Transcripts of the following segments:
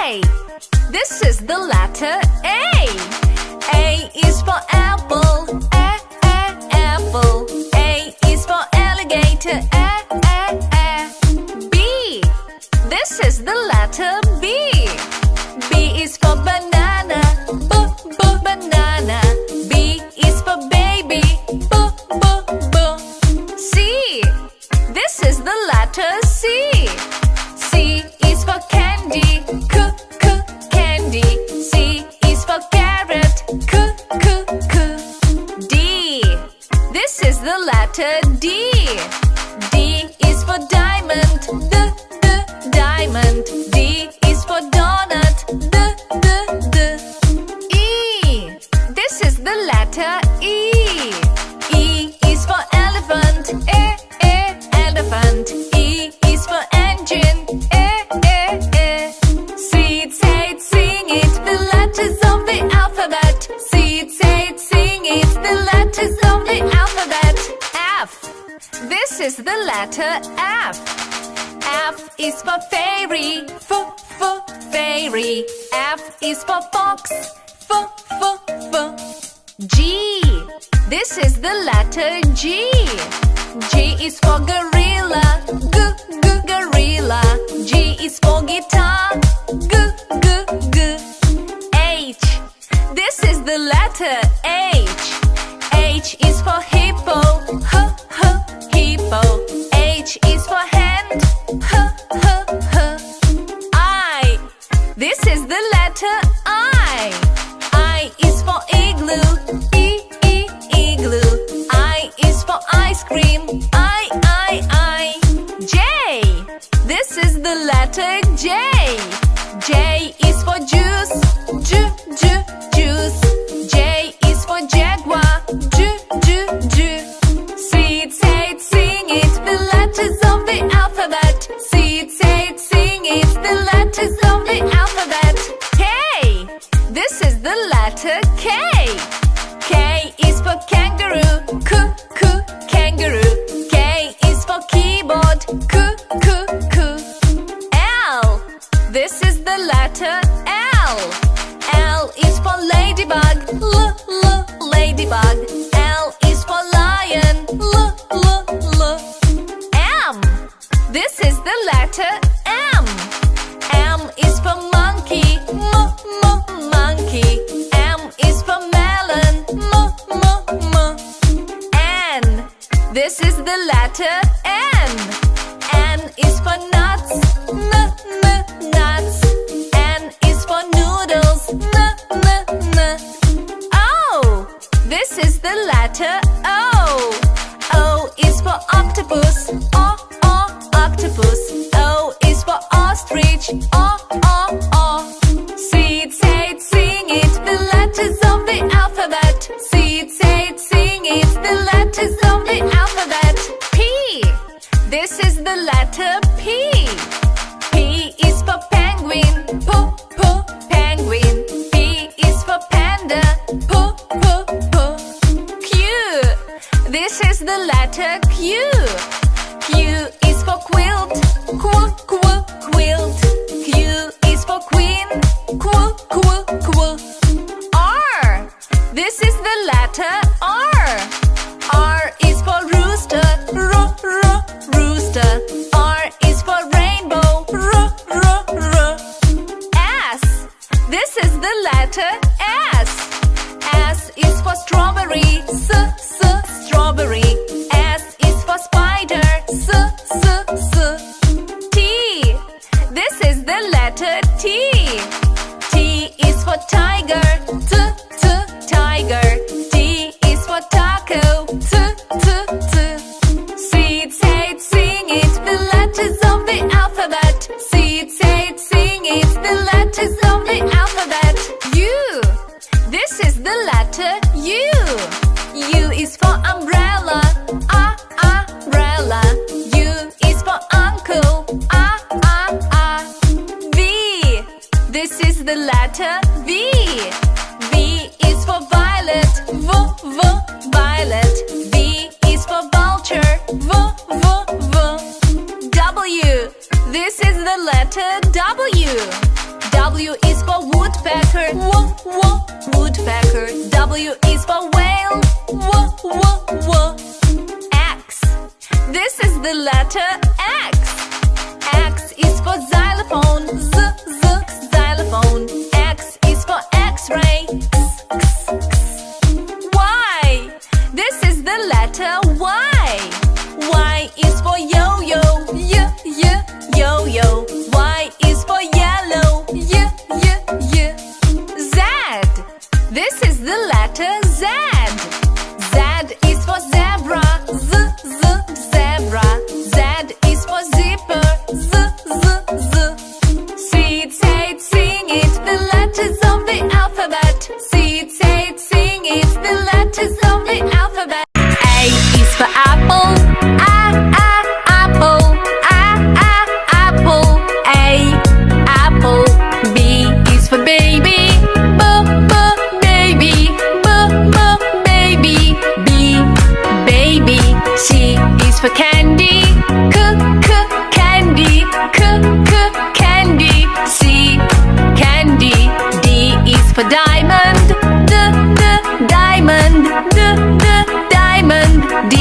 A. This is the letter A. A is for apple. Apple. A is for alligator. B. This is the letter B. B is for banana. Banana. B is for baby. C. This is the letter C. C is for candy. Candy. C is for carrot. D. This is the letter D. D is for diamond. Diamond. D is for donut. E. This is the letter E. E is for elephant. Elephant. E is for engine. Seed, say it, sing it, the letters of the alphabet. Seed, say it, sing it, the letters of the alphabet. F. This is the letter F. F is for fairy. Fairy. F is for fox. G. This is the letter G. G is for gorilla. Gorilla. G is for guitar. H. This is the letter H. H is for hippo. Hippo. H is for hand. I. This is the letter I. I is for igloo. Igloo. I is for ice cream. I. J. This is the letter J. J is for juice. Juice. J is for jaguar. Seed, say it, sing it, the letters of the alphabet. Seed, say it, sing it, the letters of the alphabet. K. This is the letter K. K is for kangaroo. Kangaroo. K is for keyboard. L. This is the letter L. L is for ladybug. Ladybug. L is for lion. M. This is the letter M. M is for monkey. Monkey. M is for melon. N. This is the letter N. N is for nuts. Nuts. N is for noodles. O. This is the letter O. O is for octopus. Octopus. O is for ostrich. Seed, say it, sing it, the letters of the alphabet. Seed, say it, sing it, the letters of the alphabet. P. This is the letter P. P is for penguin. Penguin. P is for panda. Q. This is the letter Q. Q is for quilt. Quilt. Q is for queen. R. This is the letter R. R is for rooster. Rooster. R is for rainbow. S. This is the letter S. S is for strawberry. Strawberry. S is for spider. T. This is the letter T. T is for tiger. Tiger. T is for taco. Seed, say it, sing it, the letters of the alphabet. Seed, say it, sing it, the letters of the alphabet. U. This is the letter U. U is for umbrella. Umbrella. U is for uncle. V. This is the letter V. V is for violet. Violet. V is for vulture. W. This is the letter W. W woodpecker. Woodpecker. W is for whale. X. This is the letter X. X is for xylophone. Xylophone. X is for X-ray. Y. This is the letter Y. Y is for yo-yo. Yo-yo. Y is for yellow. Z. This is the letter Z. Z is for zebra. Zebra. Z is for zipper. See it, say it, sing it, the letters of the alphabet. See it, say it, sing it, the letters of the alphabet. A is for apple. Apple. Apple. A, apple. B is for baby. Baby. Baby. B, baby. C is for candy. Candy. Candy. C, candy. D is for diamond. Diamond. Diamond. D,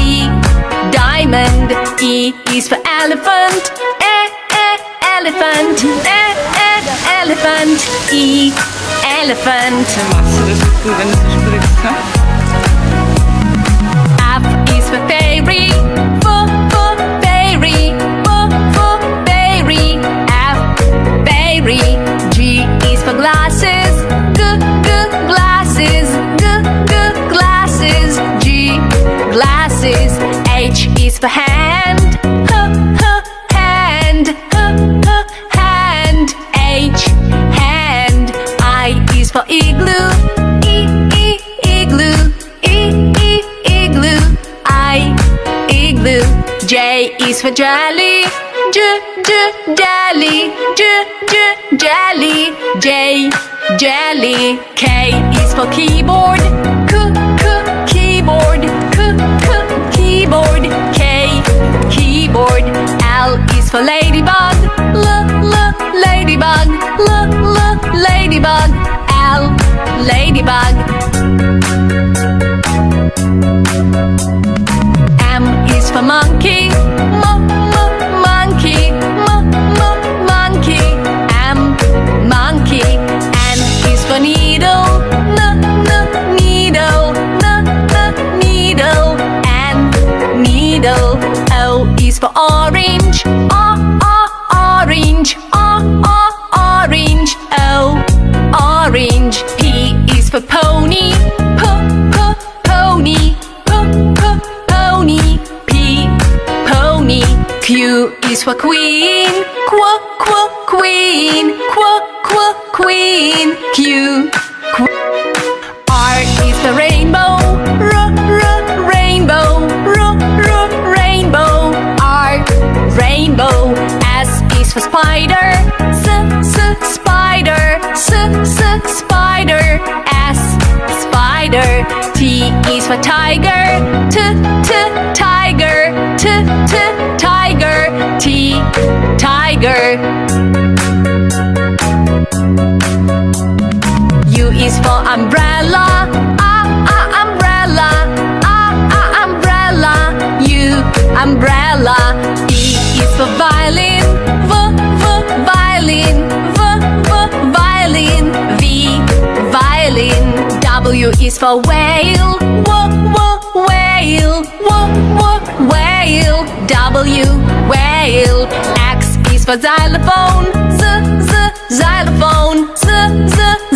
diamond. E is for elephant. Elephant. Elephant. E, elephant. Machst du das jetzt, wenn du so sprichst, ha? F is for fairy. Fairy. Fairy. F, fairy. G is for glasses. Glasses. Glasses. G, glasses. H is for hand. Hand. Hand. H, hand. I is for igloo. Igloo. Igloo. I, igloo. J is for jelly. Jelly. Jelly. J, jelly. K is for keyboard. Keyboard. Keyboard. K, keyboard. L is for ladybug. Ladybug. Ladybug. L, ladybug. M is for monkey. Monkey. Monkey. M, monkey. N is for needle. Needle. Needle. N, needle. O is for orange. Orange. Orange. O, orange. P is for pony. Pony. Pony. P, pony. Q is for queen. Queen. Queen. Q. R is for rainbow. Rainbow. Rainbow. R, rainbow. S is for spider. Spider. Spider. S, spider. T is for tiger. Tiger. Tiger. T, tiger. U is for umbrella. Umbrella. Umbrella. U, umbrella. V is for violin. Violin. Violin. V, violin. W is for whale. Whale. Whale. W, whale. X is for xylophone. Xylophone.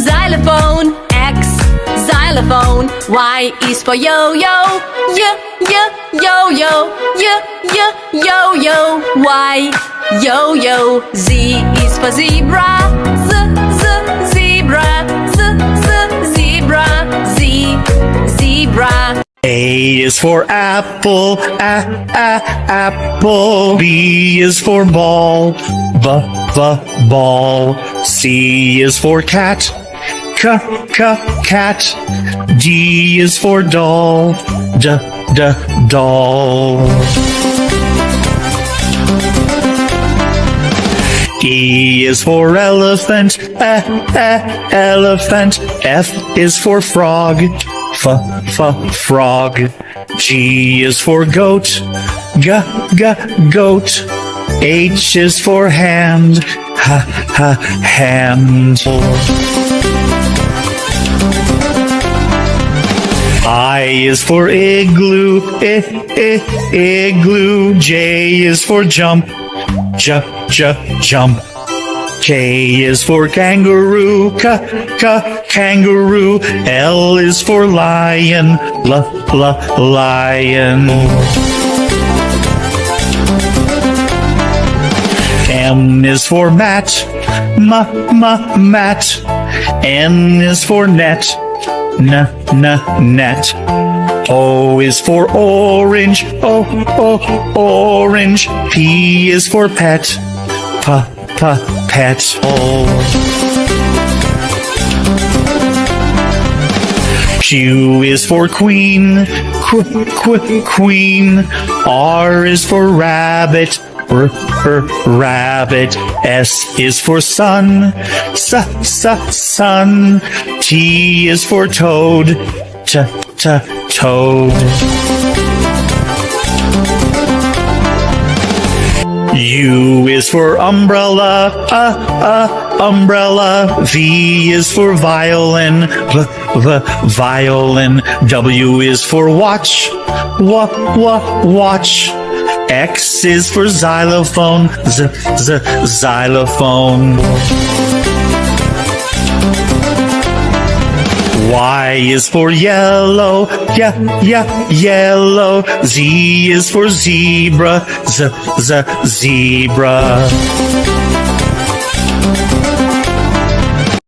Xylophone. X, xylophone. Y is for yo-yo. Yo-yo. Yo-yo. Y, yo-yo. Z is for zebra. Zebra. Zebra. Z, zebra. A is for apple, apple. B is for ball, ball. C is for cat, cat. D is for doll, doll. E is for elephant, elephant. F is for frog, frog. G is for goat, goat. H is for hand, hand. I is for igloo, igloo. J is for jump, jump. K is for kangaroo, kangaroo. L is for lion, lion. M is for mat, mat. N is for net, net. O is for orange, orange. P is for pet, pet. Q is for queen, queen. R is for rabbit, rabbit. S is for sun, sun. T is for toad, toad. U is for umbrella, umbrella. V is for violin, violin. W is for watch, watch. X is for xylophone, xylophone. Y is for yellow, yellow. Z is for zebra, zebra.